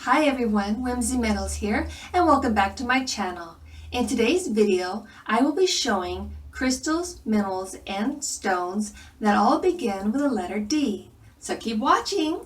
Hi everyone, Whimsy Metals here, and welcome back to my channel. In today's video, I will be showing crystals, minerals, and stones that all begin with the letter D. So keep watching!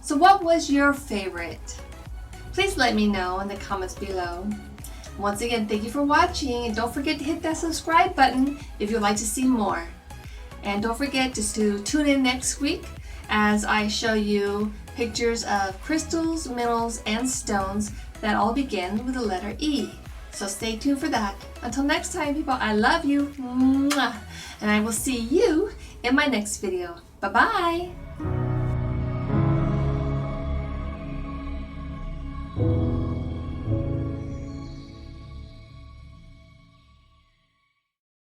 So what was your favorite? Please let me know in the comments below. Once again, thank you for watching, and don't forget to hit that subscribe button if you'd like to see more. And don't forget just to tune in next week as I show you pictures of crystals, minerals, and stones that all begin with the letter E. So stay tuned for that. Until next time, people, I love you. Mwah. And I will see you in my next video. Bye-bye.